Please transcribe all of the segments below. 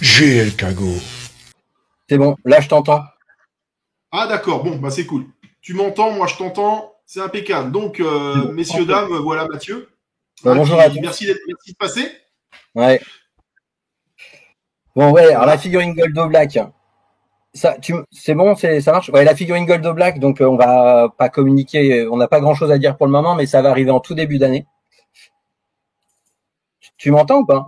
GL Cago. C'est bon, là je t'entends. Ah d'accord, bon, bah c'est cool. Tu m'entends, moi je t'entends, c'est impeccable. Donc, C'est bon. messieurs, dames, voilà Mathieu. Bonjour à tous. Merci de passer. Ouais. Bon ouais, alors la Voilà. figurine Goldo Black. C'est bon, ça marche. Ouais, la figurine Goldo Black, donc on va pas communiquer, on n'a pas grand chose à dire pour le moment, mais ça va arriver en tout début d'année. Tu m'entends ou pas?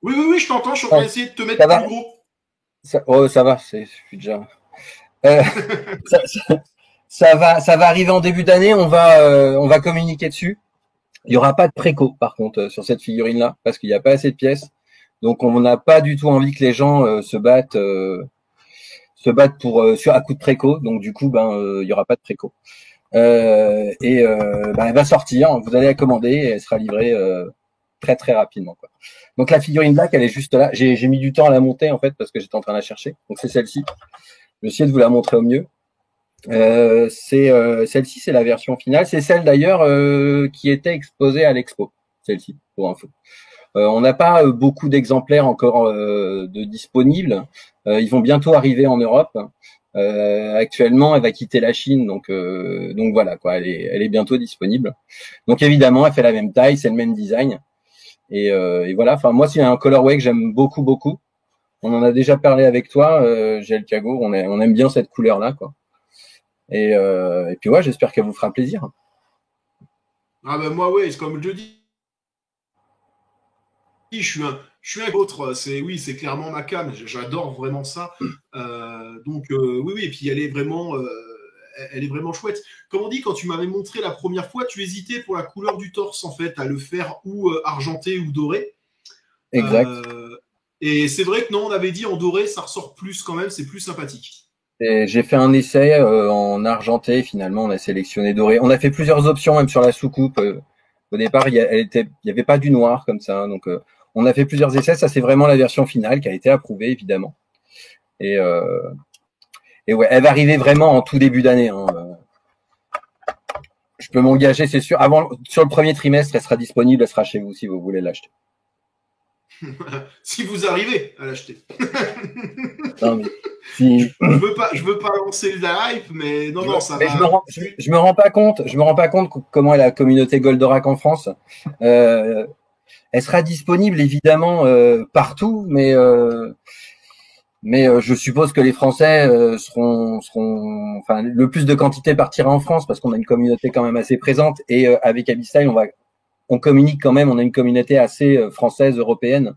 Oui, je t'entends, je suis en train d'essayer de te mettre Ça va? plus gros. Ça va, je suis déjà. Euh, ça, ça va arriver en début d'année. On va communiquer dessus. Il y aura pas de préco, par contre, sur cette figurine-là, parce qu'il n'y a pas assez de pièces. Donc, on n'a pas du tout envie que les gens se battent pour à coup de préco. Donc, du coup, il y aura pas de préco. Elle va sortir. Vous allez la commander et elle sera livrée très très rapidement, quoi. Donc, la figurine Black, elle est juste là. J'ai mis du temps à la monter en fait parce que j'étais en train de la chercher. Donc, c'est celle-ci. Je vais essayer de vous la montrer au mieux. Celle-ci, c'est la version finale. C'est celle d'ailleurs qui était exposée à l'expo. Celle-ci, pour info. On n'a pas beaucoup d'exemplaires encore de disponibles. Ils vont bientôt arriver en Europe. Actuellement, elle va quitter la Chine, donc voilà quoi. Elle est bientôt disponible. Donc évidemment, elle fait la même taille, c'est le même design. Et voilà. Enfin, moi, c'est un colorway que j'aime beaucoup. On en a déjà parlé avec toi, GL Cago. On aime bien cette couleur-là, quoi. Et puis ouais, j'espère qu'elle vous fera plaisir. Ah ben moi, ouais, comme je dis, je suis un autre. C'est clairement ma cam. J'adore vraiment ça. Oui, et puis elle est vraiment chouette. Comme on dit, quand tu m'avais montré la première fois, tu hésitais pour la couleur du torse en fait, à le faire ou argenté ou doré. Exact. Et c'est vrai que non, on avait dit en doré, ça ressort plus quand même, c'est plus sympathique. Et j'ai fait un essai en argenté. Finalement, on a sélectionné doré. On a fait plusieurs options, même sur la soucoupe. Au départ, il y avait pas du noir comme ça. Donc, on a fait plusieurs essais. Ça, c'est vraiment la version finale qui a été approuvée, évidemment. Et, euh, et ouais, elle va arriver vraiment en tout début d'année. Hein. Je peux m'engager, c'est sûr. Sur le premier trimestre, elle sera disponible. Elle sera chez vous si vous voulez l'acheter. Si vous arrivez à l'acheter. Non, mais si... je veux pas lancer le hype, mais non, ça va. Je me rends pas compte comment est la communauté Goldorak en France. Elle sera disponible évidemment partout, mais je suppose que les Français enfin, le plus de quantité partira en France parce qu'on a une communauté quand même assez présente et avec Abyssstyle, on communique quand même, on a une communauté assez française, européenne.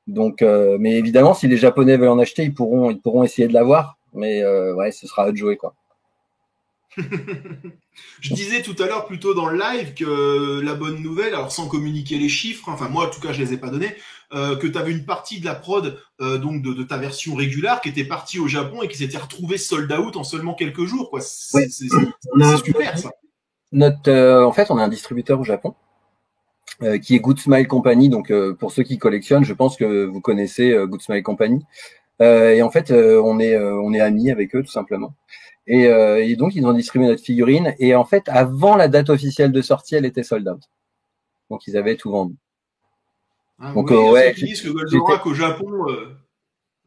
Donc, mais évidemment, si les Japonais veulent en acheter, ils pourront essayer de l'avoir, mais ouais, ce sera à eux de jouer, quoi. Je disais tout à l'heure plutôt dans le live que la bonne nouvelle, alors sans communiquer les chiffres, enfin moi en tout cas je les ai pas donnés, que tu avais une partie de la prod donc de ta version régulière qui était partie au Japon et qui s'était retrouvée sold out en seulement quelques jours, quoi. C'est super ça. En fait, on a un distributeur au Japon qui est Good Smile Company. Donc, pour ceux qui collectionnent, je pense que vous connaissez Good Smile Company. Et en fait, on est amis avec eux tout simplement. Et donc, ils ont distribué notre figurine. Et en fait, avant la date officielle de sortie, elle était sold out. Donc, ils avaient tout vendu. Ah, Donc, oui, ouais, ceux qui disent que Goldorak au Japon, non,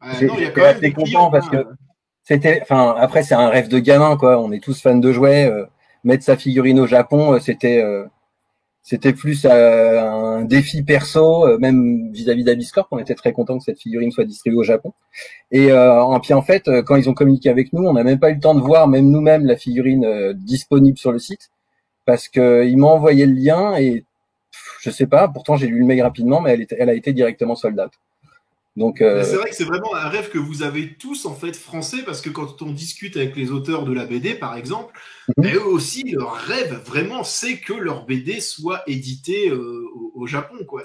il y a quand même assez des clients. content parce que après, c'est un rêve de gamin, quoi. On est tous fans de jouets. Mettre sa figurine au Japon, c'était plus un défi perso, même vis-à-vis d'Abiscorp. On était très content que cette figurine soit distribuée au Japon. Et puis en fait, quand ils ont communiqué avec nous, on n'a même pas eu le temps de voir, même nous-mêmes, la figurine disponible sur le site, parce que ils m'ont envoyé le lien et je sais pas. Pourtant, j'ai lu le mail rapidement, mais elle a été directement sold out. Donc, Mais c'est vrai que c'est vraiment un rêve que vous avez tous en fait français parce que quand on discute avec les auteurs de la BD par exemple, eux aussi leur rêve vraiment c'est que leur BD soit édité au Japon quoi.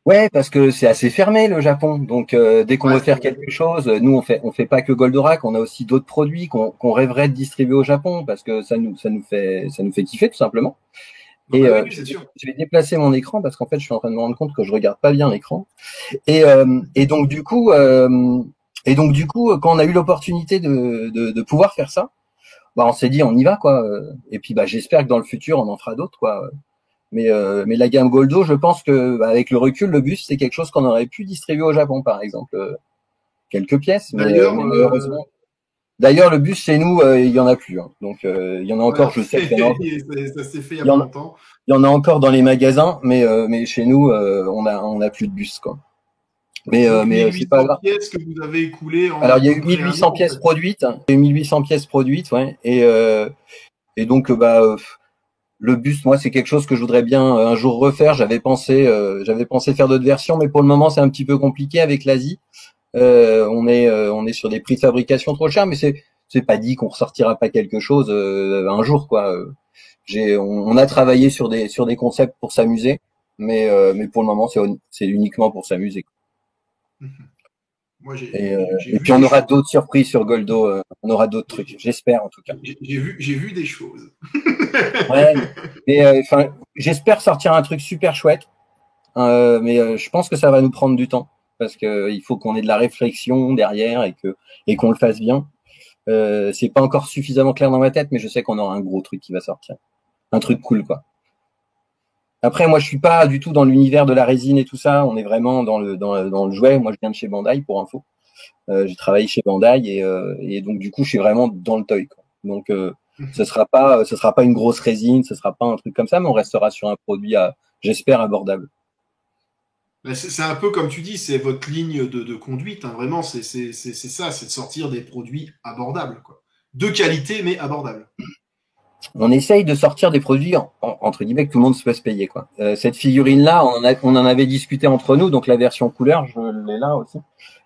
Ouais, parce que c'est assez fermé le Japon. Donc dès qu'on veut faire quelque chose, nous on fait pas que Goldorak, on a aussi d'autres produits qu'on rêverait de distribuer au Japon parce que ça nous fait kiffer tout simplement. Et oui, c'est sûr. je vais déplacer mon écran parce qu'en fait je suis en train de me rendre compte que je regarde pas bien l'écran. Et donc du coup quand on a eu l'opportunité de pouvoir faire ça, on s'est dit on y va quoi. Et puis j'espère que dans le futur on en fera d'autres quoi. Mais la gamme Goldo, je pense que avec le recul, le bus, c'est quelque chose qu'on aurait pu distribuer au Japon, par exemple, quelques pièces, mais malheureusement. D'ailleurs, le bus chez nous, il y en a plus. Hein. Donc, il y en a encore. Voilà. Je sais qu'il y en a. Ça s'est fait il y a pas longtemps. Il y en a encore dans les magasins, mais chez nous, on a plus de bus, quoi. Mais c'est pas grave. Pièces que vous avez écoulées en Alors, il y a eu 1800 pièces produites. Il y a eu 1800 pièces produites, ouais. Et donc, le bus, moi, c'est quelque chose que je voudrais bien un jour refaire. J'avais pensé faire d'autres versions, mais pour le moment, c'est un petit peu compliqué avec l'Asie. On est sur des prix de fabrication trop chers, mais c'est pas dit qu'on ressortira pas quelque chose un jour, quoi. On a travaillé sur des concepts pour s'amuser, mais pour le moment, c'est uniquement pour s'amuser. Moi, et puis on aura d'autres surprises sur Goldo, on aura d'autres trucs, j'espère en tout cas. J'ai vu des choses. Ouais, mais j'espère sortir un truc super chouette, mais je pense que ça va nous prendre du temps parce que il faut qu'on ait de la réflexion derrière et qu'on le fasse bien. C'est pas encore suffisamment clair dans ma tête, mais je sais qu'on aura un gros truc qui va sortir, un truc cool quoi. Après, moi, je suis pas du tout dans l'univers de la résine et tout ça. On est vraiment dans le jouet. Moi, je viens de chez Bandai, pour info. J'ai travaillé chez Bandai et donc du coup, je suis vraiment dans le toy, quoi. Donc, ce sera pas une grosse résine, ce sera pas un truc comme ça, mais on restera sur un produit j'espère, abordable. C'est un peu comme tu dis, c'est votre ligne de conduite. Hein, vraiment, c'est ça, c'est de sortir des produits abordables, quoi. De qualité, mais abordables. On essaye de sortir des produits entre guillemets que tout le monde peut se payer, quoi. Cette figurine-là, on en avait discuté entre nous, donc la version couleur, je l'ai là aussi.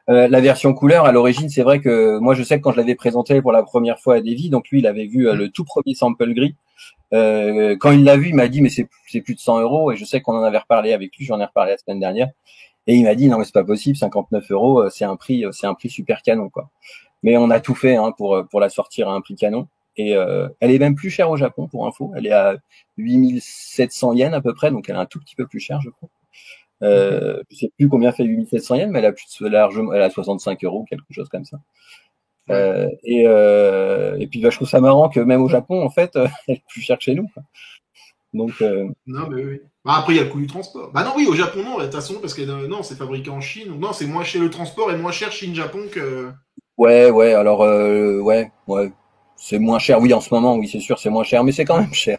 La version couleur, à l'origine, c'est vrai que moi, je sais que quand je l'avais présenté pour la première fois à Davy, donc lui, il avait vu le tout premier sample gris. Quand il l'a vu, il m'a dit mais c'est plus de 100 €, et je sais qu'on en avait reparlé avec lui, j'en ai reparlé la semaine dernière, et il m'a dit non mais c'est pas possible, 59 €, c'est un prix super canon, quoi. Mais on a tout fait pour la sortir à un prix canon. Et elle est même plus chère au Japon, pour info. Elle est à 8700 yens à peu près, donc elle est un tout petit peu plus chère, je crois. Je sais plus combien fait 8700 yens, mais elle a 65 €, quelque chose comme ça. Et puis je trouve ça marrant que même au Japon, en fait, elle est plus chère que chez nous. Donc non, mais oui. Après, il y a le coût du transport. Bah non, oui, au Japon, non, de toute façon, parce que non, c'est fabriqué en Chine. Donc non, c'est moins cher, le transport est moins cher Chine-Japon que. Ouais, alors ouais. C'est moins cher, oui, en ce moment, oui, c'est sûr, c'est moins cher, mais c'est quand même cher.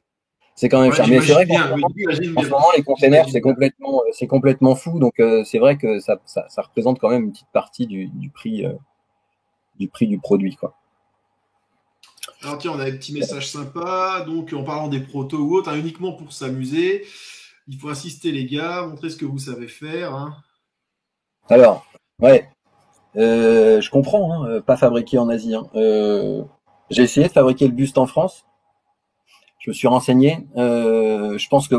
C'est quand même cher. Mais c'est vrai qu'en ce moment, les containers, c'est complètement fou. Donc, c'est vrai que ça représente quand même une petite partie du prix du produit, quoi. Alors, tiens, on a un petit message sympa. Donc, en parlant des protos ou autres, uniquement pour s'amuser, il faut insister, les gars, montrer ce que vous savez faire. Hein. Alors, ouais. Je comprends, pas fabriqué en Asie. J'ai essayé de fabriquer le buste en France. Je me suis renseigné. Je pense que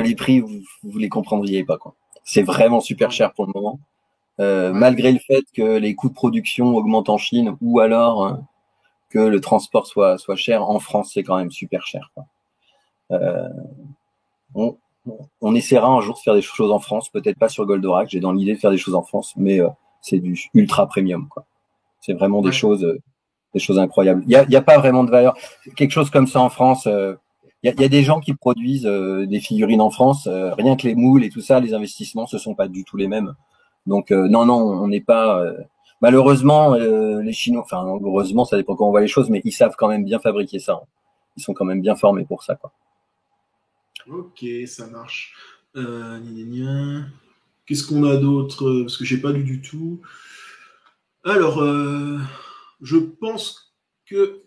les prix, vous les comprendriez pas, quoi. C'est vraiment super cher pour le moment. Malgré le fait que les coûts de production augmentent en Chine, ou alors que le transport soit cher, en France, c'est quand même super cher, quoi. On essaiera un jour de faire des choses en France, peut-être pas sur Goldorak. J'ai dans l'idée de faire des choses en France, mais c'est du ultra premium, quoi. C'est vraiment des choses incroyables. Il y a pas vraiment de valeur. Quelque chose comme ça en France, il y a des gens qui produisent des figurines en France. Rien que les moules et tout ça, les investissements, ce sont pas du tout les mêmes. Donc non, on n'est pas. Malheureusement, les Chinois, enfin heureusement, ça dépend comment on voit les choses, mais ils savent quand même bien fabriquer ça. Hein. Ils sont quand même bien formés pour ça, quoi. Ok, ça marche. Qu'est-ce qu'on a d'autre? Parce que j'ai pas lu du tout. Alors, je pense que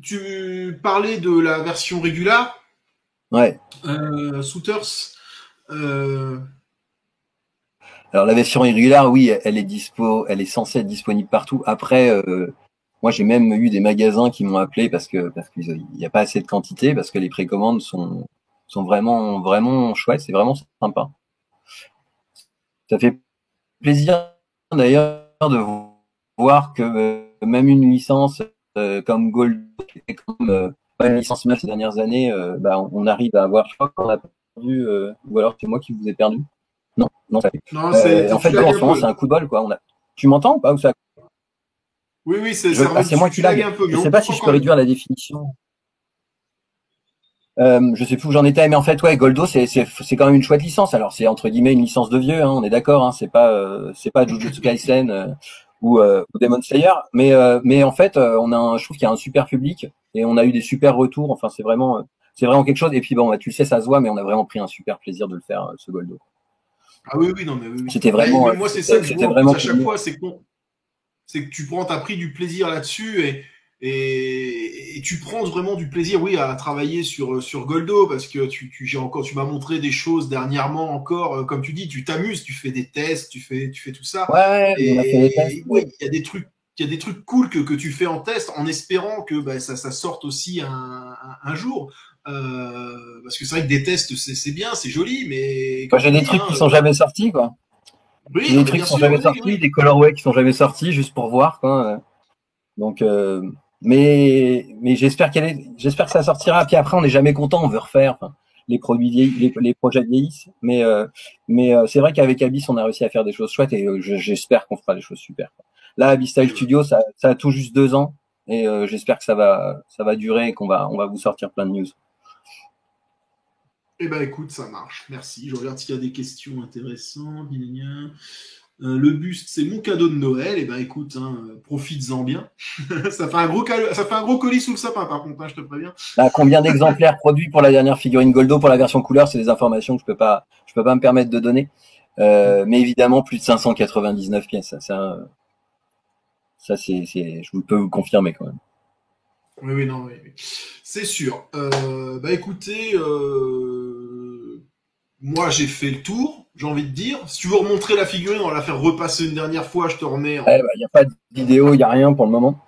tu parlais de la version régulière. Ouais. Sooters. Alors la version régulière, oui, elle est censée être disponible partout. Après, moi j'ai même eu des magasins qui m'ont appelé parce qu'il n'y a pas assez de quantité, parce que les précommandes sont vraiment chouettes, c'est vraiment sympa. Ça fait plaisir d'ailleurs de voir que même une licence comme Gold, comme pas une licence mal ces dernières années, on arrive à avoir, je crois qu'on a perdu, ou alors c'est moi qui vous ai perdu. Non, c'est en fait, en ce moment, c'est un coup de bol, quoi. Tu m'entends ou pas, ou ça? Oui, c'est moi qui lag un peu. Je sais pas si je peux réduire la définition. Je sais plus où j'en étais, mais en fait, ouais, Goldo, c'est quand même une chouette licence. Alors, c'est entre guillemets une licence de vieux, hein, on est d'accord. Hein, c'est pas Jujutsu Kaisen ou Demon Slayer, mais en fait, je trouve qu'il y a un super public et on a eu des super retours. Enfin, c'est vraiment quelque chose. Et puis bon, bah, tu le sais, ça se voit, mais on a vraiment pris un super plaisir de le faire, ce Goldo. Ah oui, oui, non, mais oui. C'était vraiment, mais moi, c'est ça que je vois vraiment à chaque fois, c'est que t'as pris du plaisir là-dessus et tu prends vraiment du plaisir, oui, à travailler sur Goldo parce que tu m'as montré des choses dernièrement encore, comme tu dis, tu t'amuses, tu fais des tests, tu fais tout ça. Ouais, on a fait des tests. Et oui, il y a des trucs cool que tu fais en test en espérant que bah, ça sorte aussi un jour. Parce que c'est vrai que des tests, c'est bien, c'est joli, mais. J'ai des trucs qui sont jamais sortis, quoi. Oui, J'ai des trucs qui sont jamais sortis, des colorways qui sont jamais sortis, juste pour voir, quoi. Donc, mais j'espère que ça sortira. Puis après, on n'est jamais content, on veut refaire. Enfin, les produits les projets vieillissent, mais c'est vrai qu'avec Abyss, on a réussi à faire des choses chouettes et j'espère qu'on fera des choses super. Là, Abyss Style Studio, ça a tout juste 2 ans et j'espère que ça va durer et on va vous sortir plein de news. Eh ben écoute, ça marche. Merci. Je regarde s'il y a des questions intéressantes. Le buste, c'est mon cadeau de Noël. Eh ben écoute, profites-en bien. Ça fait un gros colis sous le sapin, par contre, je te préviens. Bah, combien d'exemplaires produits pour la dernière figurine Goldo pour la version couleur, c'est des informations que je peux pas me permettre de donner. Mais évidemment, plus de 599 pièces. Ça, je peux vous confirmer quand même. Oui, non, oui. C'est sûr. Bah écoutez, moi j'ai fait le tour, j'ai envie de dire. Si tu veux remontrer la figurine, on va la faire repasser une dernière fois, je te remets. Il n'y a pas de vidéo, il n'y a rien pour le moment.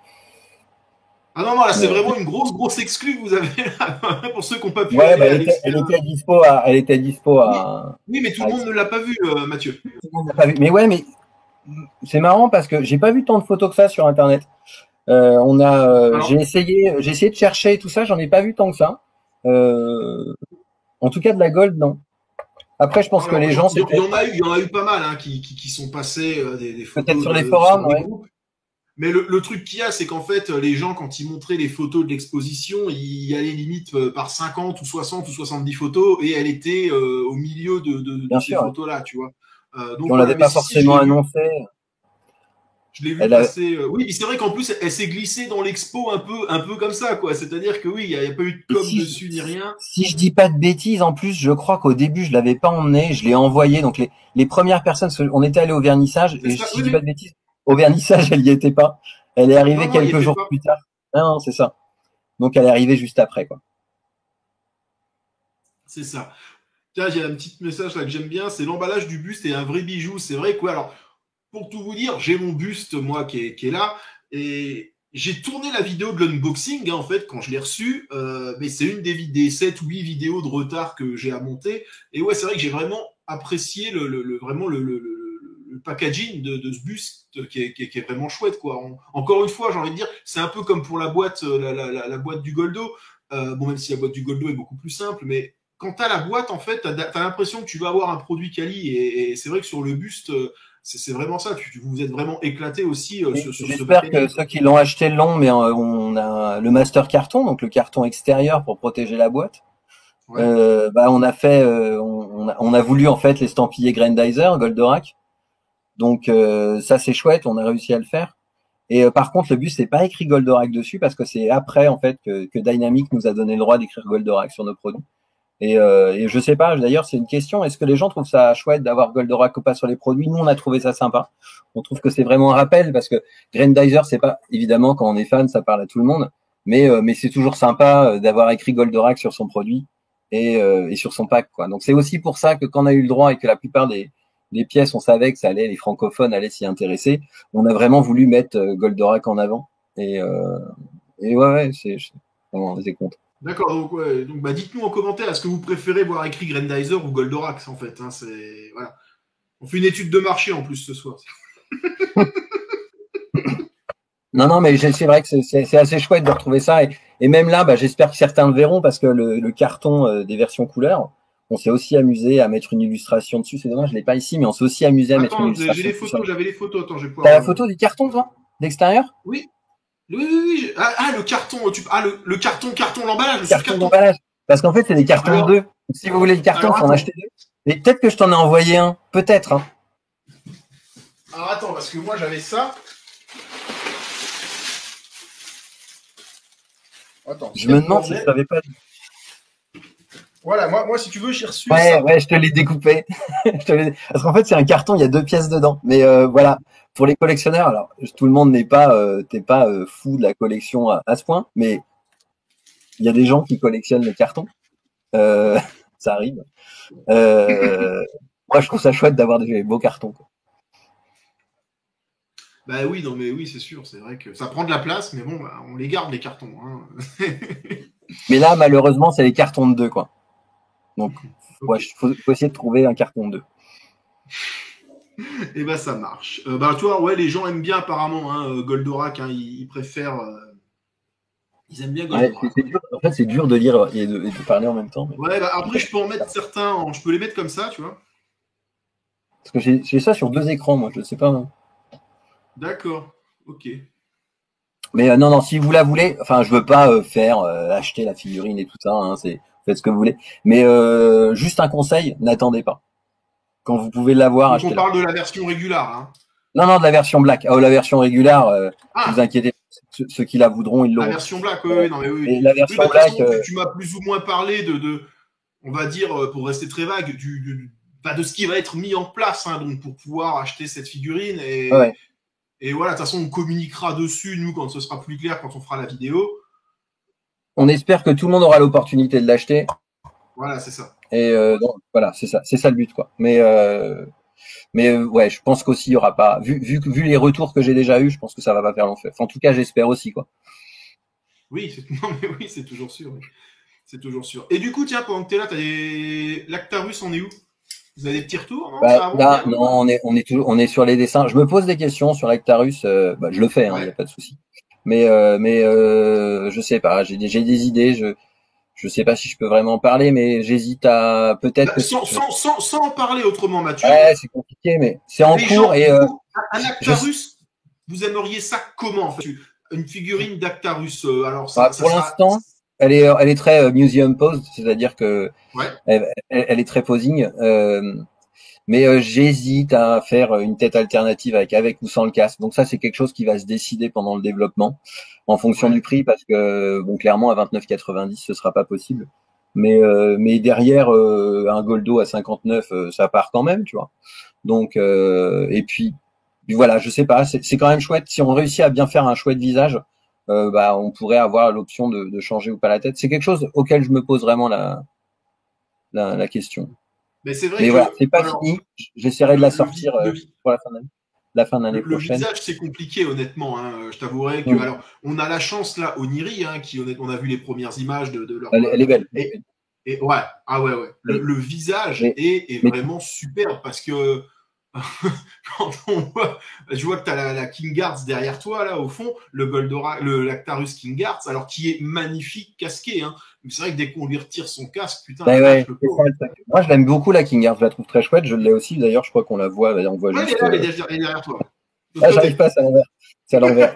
Ah non, là c'est vraiment une grosse exclue que vous avez là, pour ceux qui n'ont pas pu aller à l'extérieur. Elle était dispo à... Oui, mais tout le monde ne l'a pas vu, Mathieu. Tout le monde l'a pas vu. Mais ouais, mais c'est marrant parce que j'ai pas vu tant de photos que ça sur Internet. J'ai essayé de chercher et tout ça, j'en ai pas vu tant que ça. En tout cas, de la Gold, non. Après, je pense que les gens... Il y en a eu pas mal qui sont passés des photos. Peut-être sur les forums, ouais. Mais le truc qu'il y a, c'est qu'en fait, les gens, quand ils montraient les photos de l'exposition, ils allaient limite par 50 ou 60 ou 70 photos et elle était au milieu de ces photos-là, tu vois. Donc, on l'avait pas forcément annoncé. Je l'ai vu passer. Oui, c'est vrai qu'en plus, elle s'est glissée dans l'expo un peu comme ça, quoi. C'est-à-dire que oui, il n'y a pas eu de com dessus ni rien. Si je dis pas de bêtises, en plus, je crois qu'au début, je l'avais pas emmené, je l'ai envoyé. Donc les premières personnes, on était allé au vernissage. Et si je dis pas de bêtises, au vernissage, elle y était pas. Elle est arrivée quelques jours plus tard. Non, c'est ça. Donc elle est arrivée juste après, quoi. C'est ça. Tiens, j'ai un petit message là que j'aime bien. C'est l'emballage du buste est un vrai bijou. C'est vrai, quoi. Alors. Pour tout vous dire, j'ai mon buste, moi, qui est là, et j'ai tourné la vidéo de l'unboxing, en fait, quand je l'ai reçu, mais c'est une des 7 ou 8 vidéos de retard que j'ai à monter, et ouais, c'est vrai que j'ai vraiment apprécié le packaging de ce buste qui est vraiment chouette, quoi. Encore une fois, j'ai envie de dire, c'est un peu comme pour la boîte, la boîte du Goldo, bon, même si la boîte du Goldo est beaucoup plus simple, mais quand t'as la boîte, en fait, t'as l'impression que tu vas avoir un produit quali, et c'est vrai que sur le buste, c'est vraiment ça. Vous êtes vraiment éclaté aussi sur ce. J'espère que ceux qui l'ont acheté l'ont, mais on a le master carton, donc le carton extérieur pour protéger la boîte. Ouais. On a voulu en fait l'estampiller Grandizer, Goldorak. Donc ça c'est chouette, on a réussi à le faire. Et par contre le buste c'est pas écrit Goldorak dessus parce que c'est après en fait que Dynamic nous a donné le droit d'écrire Goldorak sur nos produits. Et je sais pas, d'ailleurs, c'est une question. Est-ce que les gens trouvent ça chouette d'avoir Goldorak ou pas sur les produits? Nous, on a trouvé ça sympa. On trouve que c'est vraiment un rappel parce que Grandizer, c'est pas, évidemment, quand on est fan, ça parle à tout le monde. Mais c'est toujours sympa d'avoir écrit Goldorak sur son produit et sur son pack, quoi. Donc, c'est aussi pour ça que quand on a eu le droit et que la plupart des pièces, on savait que ça allait, les francophones allaient s'y intéresser. On a vraiment voulu mettre Goldorak en avant. Et ouais, on était content. D'accord, donc dites-nous en commentaire, est-ce que vous préférez voir écrit Grandizer ou Goldorak en fait, voilà. On fait une étude de marché en plus ce soir. Non, mais c'est vrai que c'est assez chouette de retrouver ça et même là, j'espère que certains le verront parce que le carton des versions couleurs, on s'est aussi amusé à mettre une illustration dessus. C'est dommage, je l'ai pas ici, mais on s'est aussi amusé à mettre une illustration. J'avais les photos. Attends, je vais pouvoir. T'as la photo du carton, toi, d'extérieur? Oui. Oui. Le carton, le carton, l'emballage. Le carton d'emballage. Parce qu'en fait, c'est des cartons Alors- 2. Si vous voulez le carton, il alors, faut en attends. acheter 2. Mais peut-être que je t'en ai envoyé un. Peut-être. Hein. Alors attends, parce que moi j'avais ça. Attends. Je me demande si je t'avais pas dit. Voilà, moi si tu veux, j'ai reçu Ouais, ça. ouais, je te l'ai découpé. Parce qu'en fait, c'est un carton, il y a 2 pièces dedans. Mais voilà, pour les collectionneurs, alors tout le monde n'est pas, t'es pas fou de la collection à ce point, mais il y a des gens qui collectionnent les cartons. Ça arrive. Moi, je trouve ça chouette d'avoir des beaux cartons. Quoi. Bah oui, non mais oui, c'est sûr, c'est vrai que ça prend de la place, mais bon, bah, on les garde les cartons. Hein. Mais là, malheureusement, c'est les cartons de 2, quoi. Donc, ouais, Ok. faut essayer de trouver un carton de 2. Et bah ça marche. Bah toi, ouais, les gens aiment bien apparemment hein, Goldorak, hein, ils préfèrent. Ils aiment bien Ouais, Goldorak. c'est dur. En fait, c'est dur de lire et de parler en même temps. Mais... Ouais, bah après je peux en mettre certains, je peux les mettre comme ça, tu vois. Parce que j'ai ça sur 2 écrans, moi, je sais pas. Hein. D'accord. Ok. Mais non, non, si vous la voulez, enfin, je veux pas faire acheter la figurine et tout ça. Hein, c'est faites ce que vous voulez. Mais juste un conseil, n'attendez pas. Quand vous pouvez l'avoir, Donc on achetez-la. parle de la version régulière. Hein. Non, non, de la version black. Oh, la version régulière, vous Ah, inquiétez pas. Ceux qui la voudront, ils la l'auront. version black, oui, non mais oui. Et la Oui, bah version de toute black, façon, tu m'as plus ou moins parlé on va dire, pour rester très vague, bah, de ce qui va être mis en place, hein, donc pour pouvoir acheter cette figurine. ouais. Et voilà, de toute façon, on communiquera dessus, nous, quand ce sera plus clair, quand on fera la vidéo. On espère que tout le monde aura l'opportunité de l'acheter. Voilà, c'est ça. Et donc, voilà, c'est ça le but, quoi. Mais ouais, je pense qu'aussi il y aura pas. Vu les retours que j'ai déjà eu, je pense que ça va pas faire l'enfer. Enfin, en tout cas, j'espère aussi, quoi. Oui, non, mais oui, c'est toujours sûr. Oui. C'est toujours sûr. Et du coup, tiens, pendant que t'es là, t'as des. Lactarus, on est où? Vous avez des petits retours, non? Bah, Ça avance là, bien? non, on est sur les dessins. Je me pose des questions sur l'Actarus. Bah, je le fais, hein, y a Ouais. pas de souci. Mais je sais pas. J'ai des idées. Je sais pas si je peux vraiment en parler, mais j'hésite à peut-être Bah, que si. sans en parler autrement, Mathieu, Ouais, c'est compliqué, mais c'est en les cours gens, et du coup, un je, Actarus, vous aimeriez ça comment, en fait? Une figurine d'Actarus, alors bah, ça pour sera. l'instant, elle est très museum posed, c'est-à-dire que Ouais. elle est très posing. Mais j'hésite à faire une tête alternative avec ou sans le casque. Donc ça, c'est quelque chose qui va se décider pendant le développement, en fonction Ouais. du prix, parce que bon, clairement à 29,90, ce sera pas possible. Mais derrière un Goldo à 59, ça part quand même, tu vois. Donc et puis voilà, je sais pas, c'est quand même chouette. Si on réussit à bien faire un chouette visage, bah on pourrait avoir l'option de changer ou pas la tête. C'est quelque chose auquel je me pose vraiment la question. Mais c'est vrai Mais voilà, que, c'est pas alors, fini. J'essaierai de la le, vi- sortir le, vi- pour la fin de l'année le prochaine. visage, c'est compliqué, honnêtement. Hein. Je t'avouerai que, Mm. alors, on a la chance là, Oniri, hein, qui honnêtement, on a vu les premières images de leur. Elle est belle. Et ouais, ah ouais, ouais. Mais, Le visage mais, est mais vraiment superbe parce que quand on voit, je vois que tu as la King Guards derrière toi, là, au fond, le Goldorak, le Lactarus King Guards, alors qui est magnifique casqué. Hein. Mais c'est vrai que dès qu'on lui retire son casque, putain, bah la vache, ouais, le c'est ça, pauvre. le truc. Moi, je l'aime beaucoup la King Heart. Je la trouve très chouette. Je l'ai aussi. D'ailleurs, je crois qu'on la voit. On voit Ouais, elle est juste. là, elle est derrière toi. De Ah, l'autre j'arrive côté. pas, c'est à l'envers. C'est à l'envers.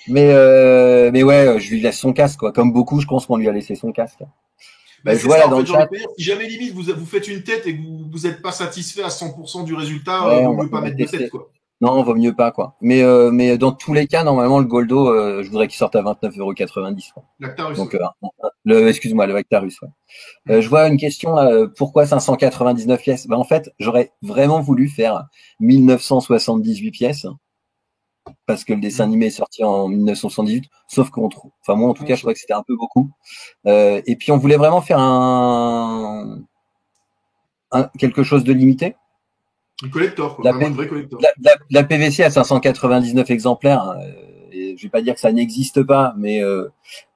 Mais ouais, je lui laisse son casque, quoi. Comme beaucoup, je pense qu'on lui a laissé son casque. Ben, Je c'est vois ça, là en dans fait, le j'ai envie chat. de dire, si jamais limite vous faites une tête et que vous n'êtes pas satisfait à 100% du résultat, Ouais, vaut on mieux pas va mettre de tête, tester. quoi. Non, vaut mieux pas, quoi. Mais dans tous les cas, normalement, le Goldo, je voudrais qu'il sorte à 29,90 €. Quoi. Lactarus, Donc, ouais. excuse-moi, le Actarus, ouais. Je vois une question là, pourquoi 599 pièces? En fait, j'aurais vraiment voulu faire 1978 pièces parce que le dessin animé est sorti en 1978, sauf qu'on trouve, enfin moi en tout cas, je trouvais que c'était un peu beaucoup. Et puis on voulait vraiment faire quelque chose de limité. Une collector, quoi. La, Vraiment P- une vraie collector. la PVC à 599 exemplaires, et je vais pas dire que ça n'existe pas, mais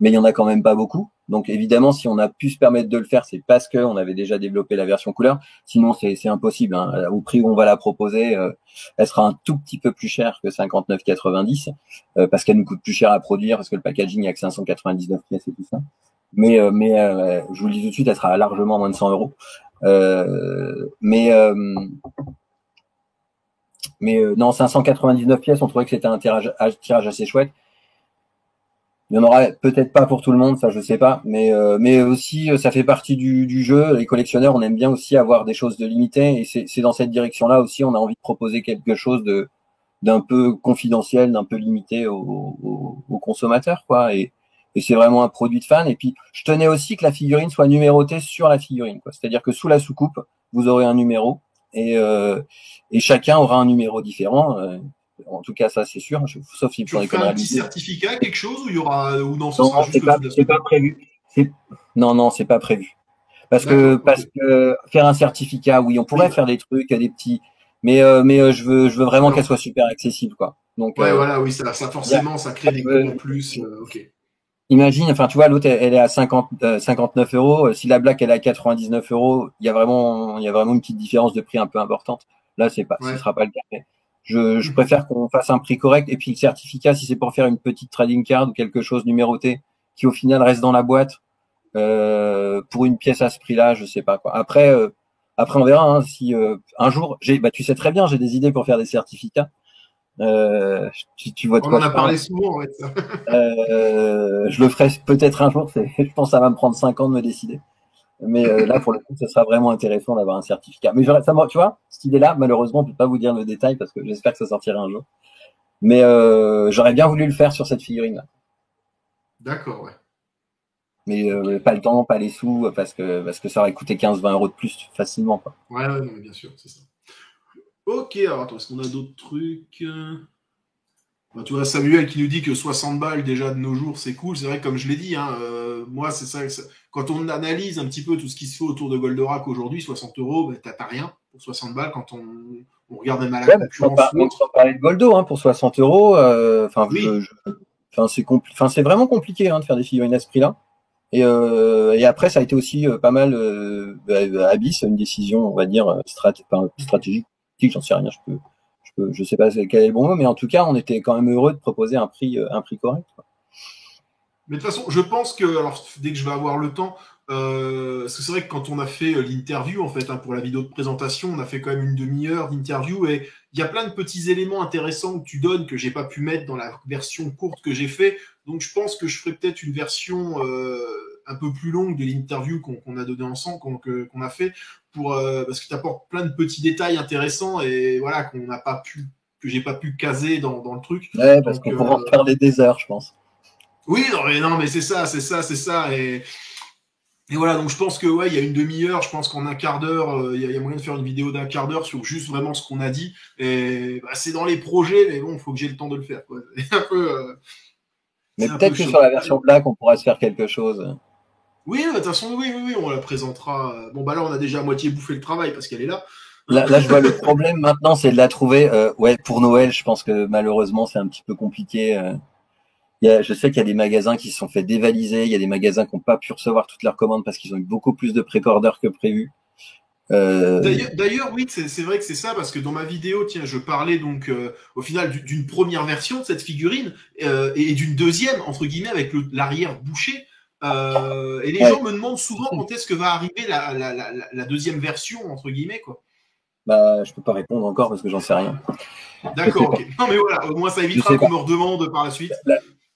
il y en a quand même pas beaucoup. Donc évidemment, si on a pu se permettre de le faire, c'est parce que on avait déjà développé la version couleur. Sinon, c'est impossible. Hein. Au prix où on va la proposer, elle sera un tout petit peu plus chère que 59,90 parce qu'elle nous coûte plus cher à produire, parce que le packaging il y a que 599 pièces et tout ça. Mais je vous le dis tout de suite, elle sera largement moins de 100 euros. Mais non, 599 pièces, on trouvait que c'était un tirage assez chouette. Il y en aura peut-être pas pour tout le monde, ça je sais pas, mais aussi ça fait partie du jeu. Les collectionneurs, on aime bien aussi avoir des choses de limitées, et c'est dans cette direction-là aussi, on a envie de proposer quelque chose d'un peu confidentiel, d'un peu limité aux consommateurs, quoi. Et c'est vraiment un produit de fan. Et puis, je tenais aussi que la figurine soit numérotée sur la figurine, quoi. C'est-à-dire que sous la soucoupe, vous aurez un numéro et chacun aura un numéro différent. En tout cas, ça c'est sûr, sauf s'il Tu prend des refais un conneries. petit certificat, quelque chose, ou il y aura, ou non, ce Non, sera juste que tu c'est pas prévu. Non, c'est pas prévu. D'accord, ok. Parce que faire un certificat, oui, on Oui, pourrait faire des trucs, des petits, je veux vraiment qu'elle non. soit super accessible, quoi. Donc, Ouais, voilà, oui, ça y a- forcément, ça crée des coûts en plus. Ok. imagine, enfin, tu vois, l'autre, elle est à 59 euros. Si la Black, elle est à 99 euros, il y a vraiment une petite différence de prix un peu importante. Là, ce Ouais. sera pas le cas. Mais je Mhm. préfère qu'on fasse un prix correct. Et puis, le certificat, si c'est pour faire une petite trading card ou quelque chose numéroté, qui au final reste dans la boîte, pour une pièce à ce prix-là, je sais pas, quoi. Après, on verra, hein, si, un jour, tu sais très bien, j'ai des idées pour faire des certificats. Tu vois de On quoi en je a parle. parlé souvent, ouais, ça. Je le ferai peut-être un jour. Je pense que ça va me prendre 5 ans de me décider. Mais là, pour le coup, ce sera vraiment intéressant d'avoir un certificat. Mais tu vois, cette idée-là, malheureusement, on peut pas vous dire le détail parce que j'espère que ça sortira un jour. Mais j'aurais bien voulu le faire sur cette figurine-là. D'accord, ouais. Mais Ok. pas le temps, pas les sous, parce que ça aurait coûté 15-20 euros de plus facilement, quoi. Ouais, ouais, non, mais bien sûr, c'est ça. Ok, alors attends, est-ce qu'on a d'autres trucs? Bah, tu vois, Samuel qui nous dit que 60 balles déjà de nos jours, c'est cool. C'est vrai que comme je l'ai dit, hein, moi, c'est ça, quand on analyse un petit peu tout ce qui se fait autour de Goldorak aujourd'hui, 60 euros, bah, t'as rien pour 60 balles quand on regarde même à la Ouais, concurrence ou même autre. sans parler de Goldo, hein, pour 60 euros. Oui, C'est vraiment compliqué, hein, de faire des figurines à ce prix-là. Et après, ça a été aussi pas mal Abyss, une décision, on va dire, stratégique. J'en sais rien, je sais pas quel est le bon mot, mais en tout cas, on était quand même heureux de proposer un prix correct, quoi. mais de toute façon, je pense que, alors, dès que je vais avoir le temps, parce que c'est vrai que quand on a fait l'interview, en fait, hein, pour la vidéo de présentation, on a fait quand même une demi-heure d'interview et il y a plein de petits éléments intéressants que tu donnes que j'ai pas pu mettre dans la version courte que j'ai fait. Donc, je pense que je ferai peut-être une version un peu plus longue de l'interview qu'on a donné ensemble, qu'on a fait, parce que tu apportes plein de petits détails intéressants et voilà, qu'on n'a pas pu, que j'ai pas pu caser dans le truc. Ouais, parce Donc, qu'on pourra en reparler des heures, je pense. oui, non, mais c'est ça, c'est ça, c'est ça. Et voilà, donc je pense que ouais, il y a une demi-heure, je pense qu'en un quart d'heure, il y a moyen de faire une vidéo d'un quart d'heure sur juste vraiment ce qu'on a dit. Et bah, c'est dans les projets, mais bon, il faut que j'ai le temps de le faire, quoi. Mais C'est un peu peut-être que chaud. sur la version Black, on pourra se faire quelque chose. Oui, de toute façon, oui, on la présentera. Bon, bah là, on a déjà à moitié bouffé le travail parce qu'elle est là. Hein. Là, je vois le problème maintenant, c'est de la trouver. Ouais, pour Noël, je pense que malheureusement, c'est un petit peu compliqué. Je sais qu'il y a des magasins qui se sont fait dévaliser. Il y a des magasins qui n'ont pas pu recevoir toutes leurs commandes parce qu'ils ont eu beaucoup plus de pré-orders que prévu. D'ailleurs, oui, c'est vrai que c'est ça, parce que dans ma vidéo, tiens, je parlais donc au final d'une première version de cette figurine et d'une deuxième, entre guillemets, avec l'arrière bouché. Et les Ouais. gens me demandent souvent quand est-ce que va arriver la deuxième version, entre guillemets, quoi. Bah, je peux pas répondre encore parce que j'en sais rien. Je sais D'accord, pas. ok. Non, mais voilà, au moins ça Je évitera sais qu'on pas. me redemande par la suite.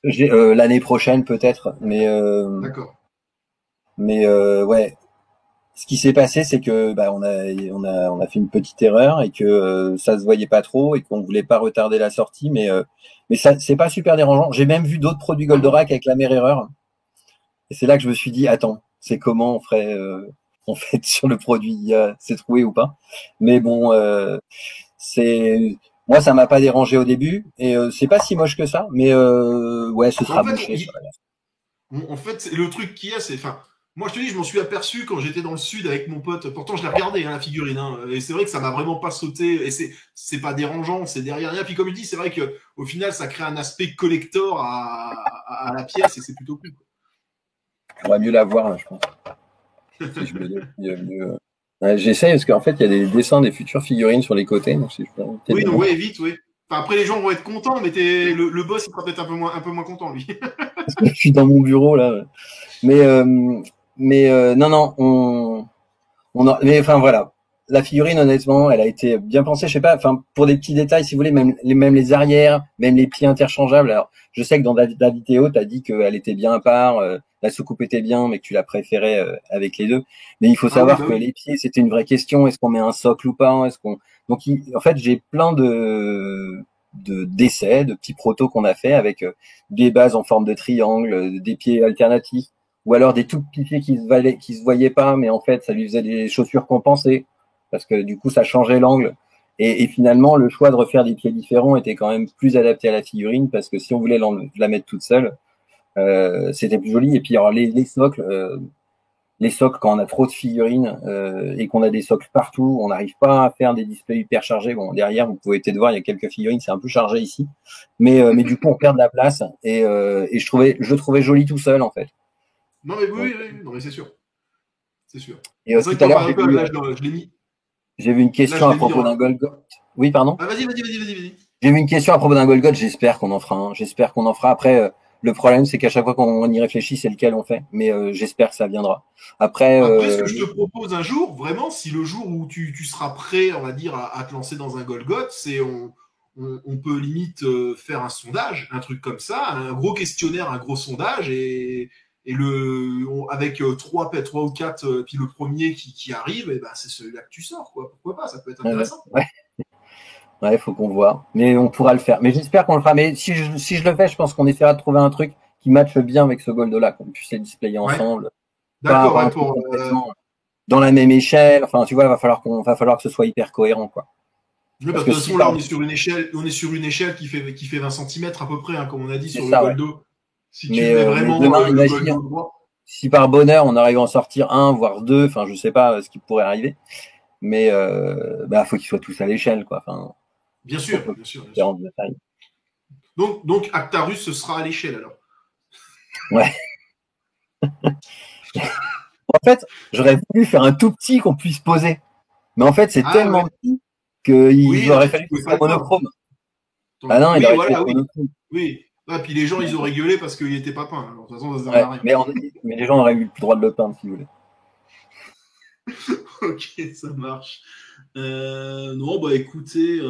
L'année prochaine peut-être, D'accord. ouais. Ce qui s'est passé, c'est que on a fait une petite erreur et que ça se voyait pas trop et qu'on voulait pas retarder la sortie, mais ça c'est pas super dérangeant. J'ai même vu d'autres produits Ah bon? Goldorak avec la même erreur et c'est là que je me suis dit attends, c'est comment on ferait en fait sur le produit, c'est trouvé ou pas. Mais bon, c'est moi ça m'a pas dérangé au début et c'est pas si moche que ça, mais ouais ce Mais en sera fait, bouché. en fait, le truc qu'il y a, c'est, enfin, moi je te dis, je m'en suis aperçu quand j'étais dans le sud avec mon pote. Pourtant, je l'ai regardé, hein, la figurine, hein, et c'est vrai que ça m'a vraiment pas sauté. Et c'est pas dérangeant, c'est derrière rien. Puis comme je dis, c'est vrai que au final, ça crée un aspect collector à la pièce et c'est plutôt cool. On va mieux la voir là, je pense. Si je me dis, ouais, j'essaye parce qu'en fait, il y a des dessins des futures figurines sur les côtés, donc si je peux peut-être Oui, les donc mettre. ouais, vite, oui. Enfin, après, les gens vont être contents, mais le boss, il sera peut-être un peu moins content, lui. Parce que je suis dans mon bureau là. Mais, non, mais enfin voilà. la figurine, honnêtement, elle a été bien pensée. Je sais pas, enfin, pour des petits détails, si vous voulez, même les arrières, même les pieds interchangeables. Alors, je sais que dans ta vidéo, t'as dit qu'elle était bien à part, la soucoupe était bien, mais que tu la préférais avec les deux. Mais il faut Ah oui, savoir bah que oui. les pieds, c'était une vraie question. Est-ce qu'on met un socle ou pas? Donc, en fait, j'ai plein d'essais, de petits protos qu'on a fait avec des bases en forme de triangle, des pieds alternatifs, ou alors des tout petits pieds qui se voyaient pas, mais en fait, ça lui faisait des chaussures compensées parce que du coup ça changeait l'angle. Et finalement, le choix de refaire des pieds différents était quand même plus adapté à la figurine parce que si on voulait la mettre toute seule, c'était plus joli. Et puis alors les socles quand on a trop de figurines et qu'on a des socles partout, on n'arrive pas à faire des displays hyper chargés. Bon, derrière, vous pouvez peut-être voir, il y a quelques figurines, c'est un peu chargé ici, mais du coup on perd de la place et je trouvais joli tout seul en fait. Non, mais oui, Donc, oui, oui. Non, mais c'est sûr. C'est sûr. et C'est vrai tout que à moi, l'heure par exemple, là, je l'ai mis. j'ai vu une Là, question je à l'ai mis propos en. d'un Golgoth. Oui, pardon. Ah, vas-y. J'ai vu une question à propos d'un Golgoth. J'espère qu'on en fera un. J'espère qu'on en fera. Après, le problème, c'est qu'à chaque fois qu'on y réfléchit, c'est lequel on fait. Mais j'espère que ça viendra. Après, Après, ce que je te propose un jour, vraiment, si le jour où tu seras prêt, on va dire, à te lancer dans un Golgoth, c'est on peut limite faire un sondage, un truc comme ça, un gros questionnaire, un gros sondage, et avec trois ou quatre, puis le premier qui arrive, et ben c'est celui-là que tu sors, quoi. Pourquoi pas, ça peut être intéressant. ouais, ouais, faut qu'on voit. Mais on pourra le faire. Mais j'espère qu'on le fera. Mais si je le fais, je pense qu'on essaiera de trouver un truc qui matche bien avec ce Gold-là, qu'on puisse les displayer Ouais, ensemble. Pas d'accord, avoir un ouais, truc complètement dans la même échelle. Enfin, tu vois, va falloir que ce soit hyper cohérent, quoi. oui, Parce parce que que de toute si façon, là, par, on est sur une échelle qui fait 20 centimètres à peu près, hein, comme on a dit c'est sur le ça, ouais. Goldo. Si tu mets Mais vraiment demain, le imagine, Goldo droit. si par bonheur on arrive à en sortir un, voire deux, enfin je sais pas ce qui pourrait arriver, mais bah faut qu'ils soient tous à l'échelle, quoi. Enfin, Bien faut sûr, pas bien sûr, bien sûr. différence de taille. Donc Actarus, ce sera à l'échelle alors. Ouais. En fait, j'aurais voulu faire un tout petit qu'on puisse poser, mais en fait c'est Ah ouais. tellement petit qu'il Oui, non, aurait mais tu fallu que pouvais ce pas soit le peindre. monochrome. Ah non, il Oui, aurait pu voilà, être oui. monochrome. Oui. Ah, puis les gens, ils ont rigolé parce qu'il était pas peint. Alors, de toute façon, ça sert Ouais, à rien. mais les gens auraient eu le droit de le peindre si vous voulez. Ok, ça marche. Non, bah écoutez,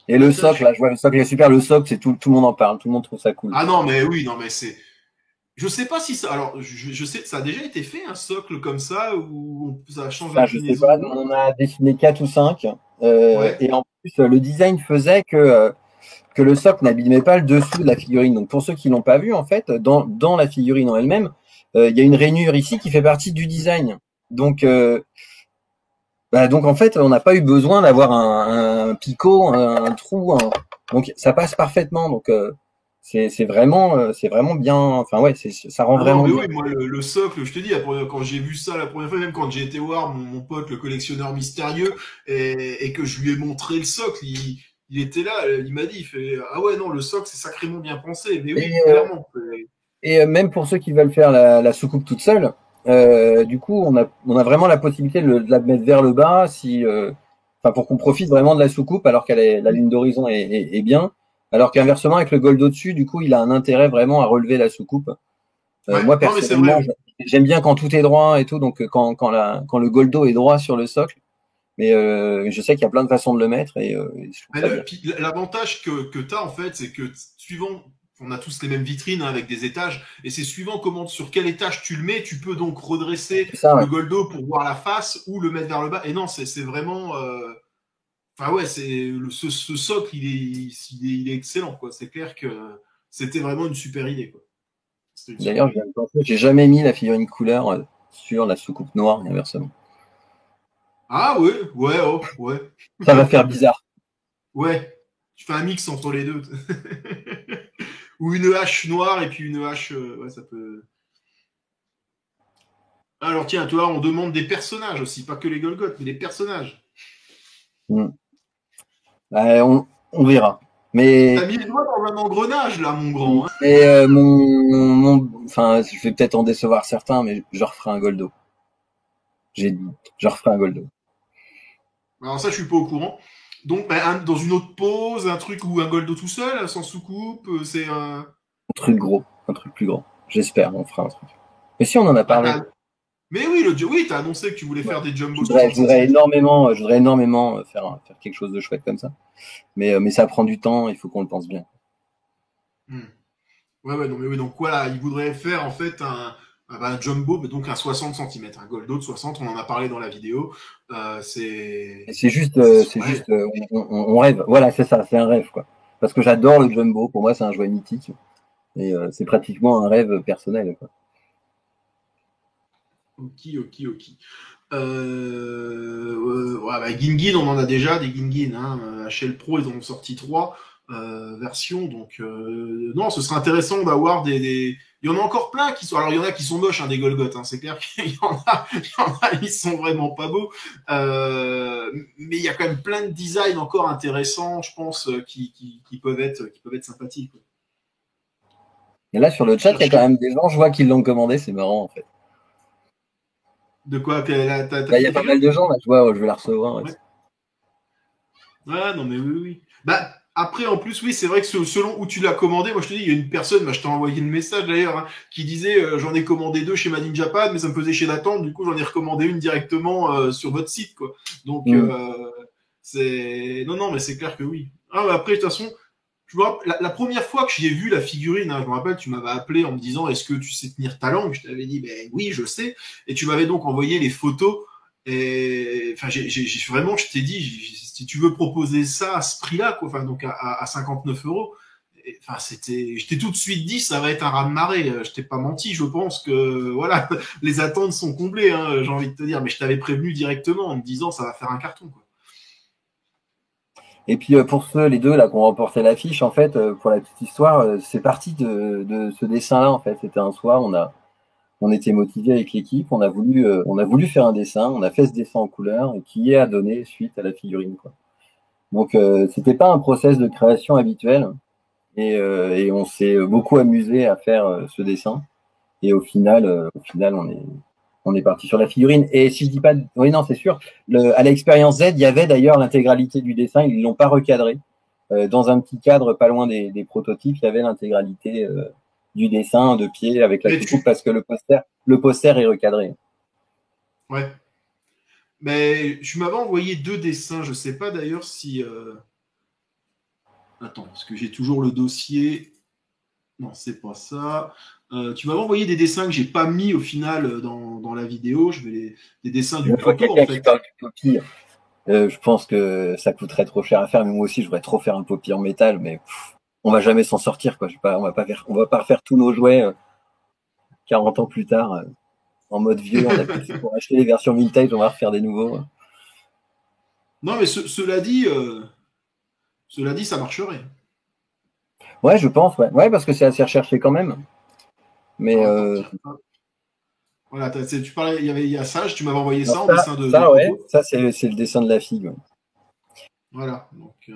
Et la le socle, tâche. là, je vois le socle est super. Le socle, c'est tout le monde en parle, tout le monde trouve ça cool. Ah non, mais oui, non, mais c'est. Je sais pas si ça. Alors, je sais, ça a déjà été fait un socle comme ça où ça change Ça, je sais l'inclinaison pas. ou autre. On en a dessiné quatre ou cinq. Ouais. Et en plus, le design faisait que le socle n'abîmait pas le dessous de la figurine. Donc, pour ceux qui l'ont pas vu, en fait, dans la figurine en elle-même, il y a une rainure ici qui fait partie du design. Donc, donc en fait, on n'a pas eu besoin d'avoir un picot, un trou. Donc, ça passe parfaitement. Donc, c'est vraiment bien. Enfin, ouais, ça rend Ah non, vraiment mais bien. oui, moi, le socle, je te dis, quand j'ai vu ça la première fois, même quand j'ai été voir mon pote, le collectionneur mystérieux, et que je lui ai montré le socle, il était là, il m'a dit, il fait, ah ouais, non, le socle, c'est sacrément bien pensé. Mais Et, oui, clairement. même pour ceux qui veulent faire la soucoupe toute seule, du coup, on a vraiment la possibilité de la mettre vers le bas, enfin pour qu'on profite vraiment de la soucoupe, alors la ligne d'horizon est bien, alors qu'inversement avec le gold au-dessus, du coup, il a un intérêt vraiment à relever la soucoupe. Ouais, Moi non, mais c'est vrai, personnellement, oui. j'aime bien quand tout est droit et tout, donc quand le goldo est droit sur le socle, mais je sais qu'il y a plein de façons de le mettre et je trouve Mais ça bien. puis l'avantage que tu as, en fait, c'est que suivant, on a tous les mêmes vitrines hein, avec des étages, et c'est suivant sur quel étage tu le mets, tu peux donc redresser C'est ça, ouais. le goldo pour voir la face ou le mettre vers le bas. Et non, c'est vraiment. Enfin ouais, ce socle, il est excellent, quoi. C'est clair que c'était vraiment une super idée, quoi. C'était une super D'ailleurs, je idée. viens de penser, j'ai jamais mis la figurine couleur sur la soucoupe noire et inversement. Ah ouais, ouais, oh, ouais. Ça va faire bizarre. Ouais, tu fais un mix entre les deux. Ou une hache noire et puis une hache. Ouais, ça peut. Alors tiens, toi, on demande des personnages aussi, pas que les Golgoth, mais des personnages. Mm. On verra. T'as Mais, mis les doigts dans un engrenage là, mon grand. Hein. mais enfin, je vais peut-être en décevoir certains, mais je referai un Goldo. J'ai dit, je referai un Goldo. Alors ça, je suis pas au courant. Donc, bah, dans une autre pose, un truc ou un Goldo tout seul, sans soucoupe, c'est un. Un truc gros, un truc plus grand. J'espère, on fera un truc. Mais si on en a Ah, parlé. Mais oui, oui, t'as annoncé que tu voulais faire des jumbo Je 60 voudrais cm. énormément faire quelque chose de chouette comme ça. Mais ça prend du temps, il faut qu'on le pense bien. Ouais, non, mais oui, donc voilà, il voudrait faire en fait un jumbo, mais donc un 60 cm, un Goldo de 60, on en a parlé dans la vidéo. Et son c'est rêve. juste, on rêve. Voilà, c'est ça, c'est un rêve, quoi. Parce que j'adore le jumbo. Pour moi, c'est un jouet mythique. Et c'est pratiquement un rêve personnel, quoi. Ok. Ouais, bah, Gingin, on en a déjà des Gingin. Hein. HL Pro, ils en ont sorti 3 versions. Donc, non, ce serait intéressant d'avoir des. Il y en a encore plein qui sont. Alors, il y en a qui sont moches, hein, des Golgoth. Hein. C'est clair qu'il y en a, ils sont vraiment pas beaux. Mais il y a quand même plein de designs encore intéressants, je pense, qui peuvent être sympathiques. Quoi. Et là, sur le chat, il y a quand même des gens, je vois, qui l'ont commandé. C'est marrant, en fait. De quoi t'as Là, il y fait a pas livrer? mal de gens, là, je vois, je vais la recevoir. Ouais. Ouais, non, mais oui. Bah, après, en plus, oui, c'est vrai que selon où tu l'as commandé, moi je te dis, il y a une personne, bah, je t'ai envoyé le message d'ailleurs, hein, qui disait j'en ai commandé 2 chez Made in Japan, mais ça me faisait chier d'attendre, du coup j'en ai recommandé une directement sur votre site, quoi. Donc, c'est. Non, mais c'est clair que oui. Ah, mais après, de toute façon, je vois, la première fois que j'y ai vu la figurine, hein, je me rappelle, tu m'avais appelé en me disant est-ce que tu sais tenir ta langue? Je t'avais dit ben oui, je sais. Et tu m'avais donc envoyé les photos. Et enfin, vraiment, je t'ai dit, si tu veux proposer ça à ce prix-là, quoi, enfin, donc à 59 €, enfin, je t'ai tout de suite dit, ça va être un raz-de-marée. Je t'ai pas menti, je pense que, voilà, les attentes sont comblées, hein, j'ai envie de te dire, mais je t'avais prévenu directement en me disant, ça va faire un carton, quoi. Et puis pour les deux là qui ont remporté l'affiche, en fait, pour la petite histoire, c'est parti de ce dessin-là. En fait, c'était un soir, on était motivé avec l'équipe, on a voulu faire un dessin, on a fait ce dessin en couleur et qui a donné suite à la figurine, quoi. Donc c'était pas un process de création habituel et on s'est beaucoup amusé à faire ce dessin. Et au final, on est parti sur la figurine. Et si je dis pas, oui, non, c'est sûr. À l'expérience Z, il y avait d'ailleurs l'intégralité du dessin. Ils l'ont pas recadré. Dans un petit cadre pas loin des prototypes, il y avait l'intégralité du dessin de pied avec la Mais soucoupe parce que le poster est recadré. ouais. Mais je m'avais envoyé 2 dessins, je sais pas d'ailleurs si. Attends, parce que j'ai toujours le dossier. Non, c'est pas ça. Tu m'avais envoyé des dessins que j'ai pas mis au final dans la vidéo. Des dessins Je du vois poteau en quelqu'un qui fait. parle du poppy. Je pense que ça coûterait trop cher à faire, mais moi aussi, je voudrais trop faire un poppy en métal, mais on va jamais s'en sortir, quoi. On va pas refaire tous nos jouets 40 ans plus tard en mode vieux. On a plus de sous pour acheter les versions vintage, on va refaire des nouveaux. Non, mais cela dit, ça marcherait. Ouais, je pense, ouais. Ouais, parce que c'est assez recherché quand même. Mais Alors attends, tiens. Voilà, tu parlais, il y a ça, tu m'avais envoyé alors ça en dessin de ouais, poteau. ça c'est le dessin de la figue. Ouais. Voilà, donc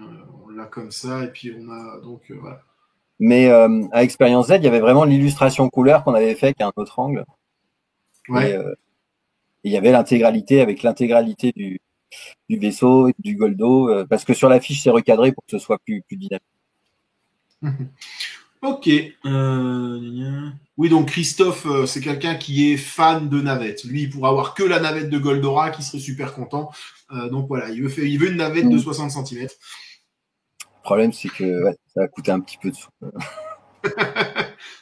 on l'a comme ça, et puis on a donc voilà. Mais à Experience Z, il y avait vraiment l'illustration couleur qu'on avait fait, qui a un autre angle. Et Ouais. il y avait l'intégralité avec l'intégralité du vaisseau, du Goldo, parce que sur la fiche c'est recadré pour que ce soit plus dynamique. Ok. Oui, donc Christophe, c'est quelqu'un qui est fan de navettes. Lui, il pourra avoir que la navette de Goldora, qui serait super content. Donc voilà, il veut une navette de 60 cm. Le problème c'est que ouais, ça va coûter un petit peu de sous.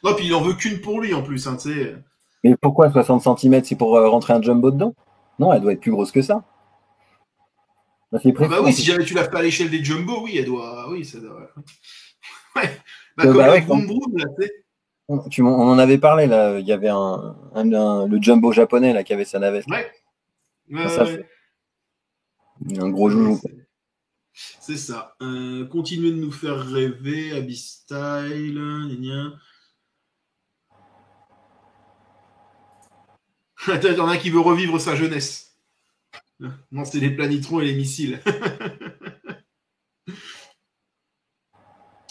Non, puis il en veut qu'une pour lui en plus, hein, tu sais. Mais pourquoi 60 centimètres? C'est pour rentrer un jumbo dedans? Non, elle doit être plus grosse que ça. Bah, c'est Ah bah précis oui, en si plus. jamais tu l'as fait à l'échelle des jumbo, oui, elle doit. Oui, ça doit. Ouais. Bah comme Bah le ouais, Vroom Vroom, là, tu sais. on en avait parlé là. Il y avait le jumbo japonais là qui avait sa navette là. Ouais. Ouais, Bah, ouais, ça ouais. c'est un gros Non, joujou. c'est ça. Continuez de nous faire rêver, Abyss Style, gna gna. Attends, il y en a un qui veut revivre sa jeunesse. Non, c'est les planitrons et les missiles.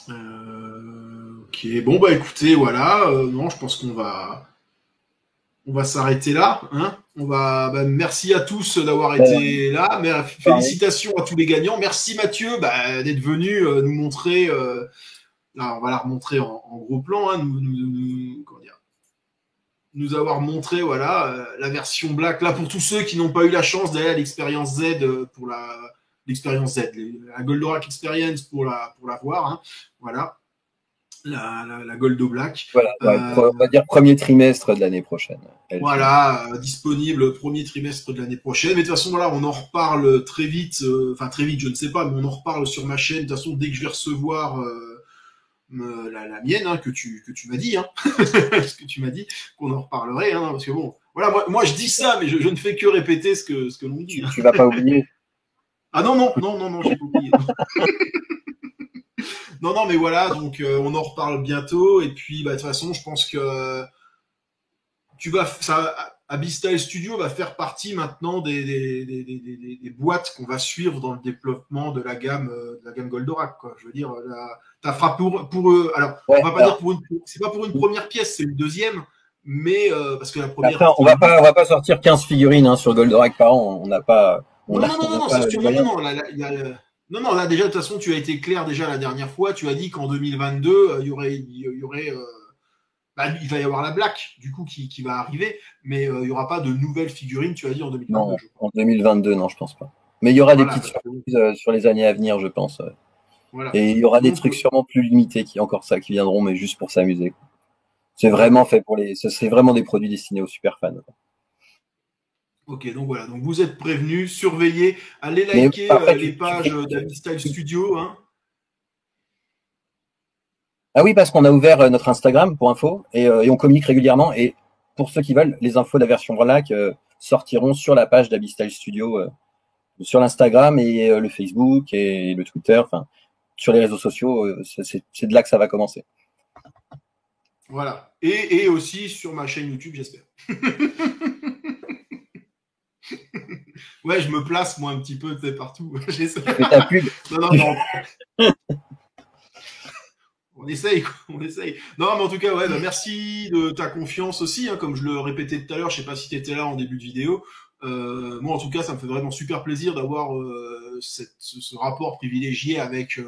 Ok, bon bah écoutez, voilà. Non, je pense on va s'arrêter là. Hein. Merci à tous d'avoir été là. Pareil. Félicitations à tous les gagnants. Merci Mathieu d'être venu nous montrer. Là, on va la remontrer en gros plan. Hein, comment dire, nous avoir montré voilà la version black. Là, pour tous ceux qui n'ont pas eu la chance d'aller à l'expérience Z pour l'expérience Z, la Goldorak Experience pour la voir. Hein. Voilà. La Goldo Black. Voilà, on va dire premier trimestre de l'année prochaine. Voilà, disponible premier trimestre de l'année prochaine. Mais de toute façon, voilà, on en reparle très vite. Enfin, très vite, je ne sais pas, mais on en reparle sur ma chaîne. De toute façon, dès que je vais recevoir la mienne, hein, que tu m'as dit, hein, ce que tu m'as dit, qu'on en reparlerait, hein, parce que bon, voilà, moi je dis ça, mais je ne fais que répéter ce que l'on dit. Tu vas pas oublier. Ah non, j'ai pas oublié. Non, mais voilà, donc on en reparle bientôt. Et puis, de toute façon, je pense que Abyssal Studio va faire partie maintenant des boîtes qu'on va suivre dans le développement de la gamme Goldorak, quoi. Je veux dire, t'as frappé pour eux. Alors, on va pas dire c'est pas pour une première pièce, c'est une deuxième, mais parce que la première. Après, on va pas sortir 15 figurines sur Goldorak par an. On n'a pas. Non, c'est sûr. Non, là déjà de toute façon tu as été clair déjà la dernière fois. Tu as dit qu'en 2022 il y aurait il va y avoir la Black du coup qui va arriver, mais il y aura pas de nouvelles figurines. Tu as dit en 2022. Non, en 2022 non, je pense pas. Mais il y aura des petites surprises sur les années à venir, je pense. Voilà. Et il y aura des trucs sûrement plus limités qui viendront, mais juste pour s'amuser. C'est vraiment fait ce serait vraiment des produits destinés aux super fans. Ok, donc voilà, donc vous êtes prévenus, surveillez, allez liker les pages d'Abyssal Studio. Hein. Ah oui, parce qu'on a ouvert notre Instagram pour info et on communique régulièrement. Et pour ceux qui veulent, les infos de la version Black sortiront sur la page d'Abyssal Studio, sur l'Instagram et le Facebook et le Twitter, enfin sur les réseaux sociaux. C'est de là que ça va commencer. Voilà, et aussi sur ma chaîne YouTube, j'espère. Ouais, je me place moi un petit peu partout. J'essaie. Ta pub. Non. On essaye. Non, mais en tout cas, ouais, merci de ta confiance aussi. Hein, comme je le répétais tout à l'heure, je sais pas si tu étais là en début de vidéo. Moi, en tout cas, ça me fait vraiment super plaisir d'avoir ce rapport privilégié avec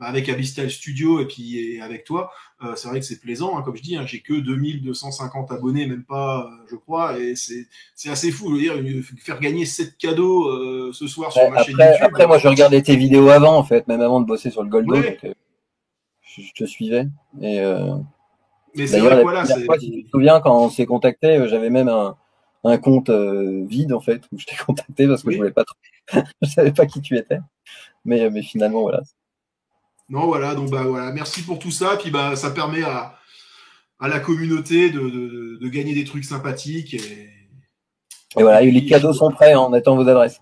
Abyssal Studio et puis avec toi. C'est vrai que c'est plaisant, hein, comme je dis, hein, j'ai que 2250 abonnés, même pas, je crois, et c'est assez fou. Je veux dire, faire gagner 7 cadeaux ce soir sur ma chaîne YouTube. Après, moi, je regardais tes vidéos avant, en fait, même avant de bosser sur le Goldo, donc je te suivais. Et mais c'est vrai que voilà, si tu te souviens, quand on s'est contacté, j'avais même un compte vide, en fait, où je t'ai contacté parce que je voulais pas trop, je savais pas qui tu étais, mais finalement, voilà. Non, voilà, donc voilà, merci pour tout ça. Puis ça permet à la communauté de gagner des trucs sympathiques. Et voilà, les cadeaux sont prêts, on attend vos adresses.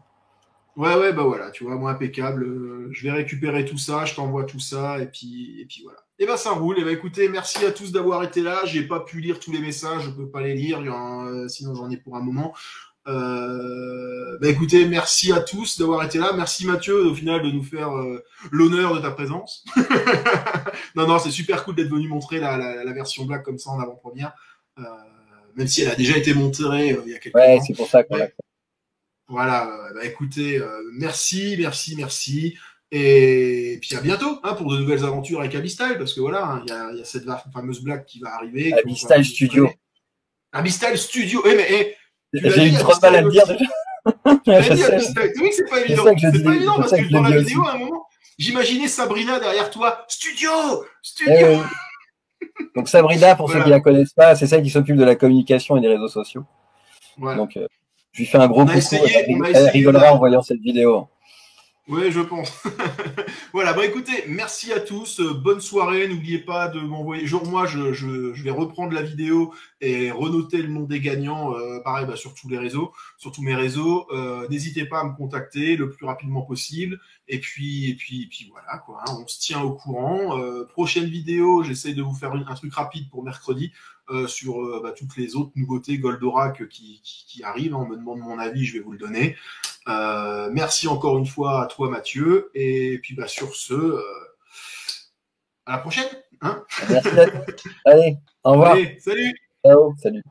Ouais, voilà, tu vois, moi impeccable. Je vais récupérer tout ça, je t'envoie tout ça, et puis voilà. Et ça roule. Et écoutez, merci à tous d'avoir été là. J'ai pas pu lire tous les messages, je peux pas les lire, sinon j'en ai pour un moment. Écoutez, merci à tous d'avoir été là. Merci Mathieu, au final, de nous faire l'honneur de ta présence. Non, c'est super cool d'être venu montrer la version Black comme ça en avant-première, même si elle a déjà été montrée il y a quelques temps. Ouais, c'est pour ça qu'on l'a fait. Voilà, écoutez, merci. Et puis à bientôt pour de nouvelles aventures avec Abyssal, parce que voilà, il y a cette fameuse Black qui va arriver. Abyssal Studio. Abyssal Studio. J'ai eu trop mal à le dire déjà. Oui, c'est pas évident. C'est pas évident parce que dans la vidéo, à un moment, j'imaginais Sabrina derrière toi. Studio. Donc Sabrina, pour ceux qui la connaissent pas, c'est celle qui s'occupe de la communication et des réseaux sociaux. Voilà. Donc je lui fais un gros coucou. Elle rigolera en voyant cette vidéo. Oui, je pense. Voilà, écoutez, merci à tous, bonne soirée, n'oubliez pas de m'envoyer, moi je vais reprendre la vidéo et renoter le nom des gagnants, pareil, sur tous les réseaux, sur tous mes réseaux, n'hésitez pas à me contacter le plus rapidement possible, et puis voilà, quoi, hein, on se tient au courant, prochaine vidéo, j'essaye de vous faire un truc rapide pour mercredi, sur toutes les autres nouveautés Goldorak qui arrivent, hein, on me demande mon avis, je vais vous le donner. Merci encore une fois à toi Mathieu, et puis sur ce, à la prochaine. Hein. Merci à tous. Allez, au revoir. Allez, salut. Ciao, salut.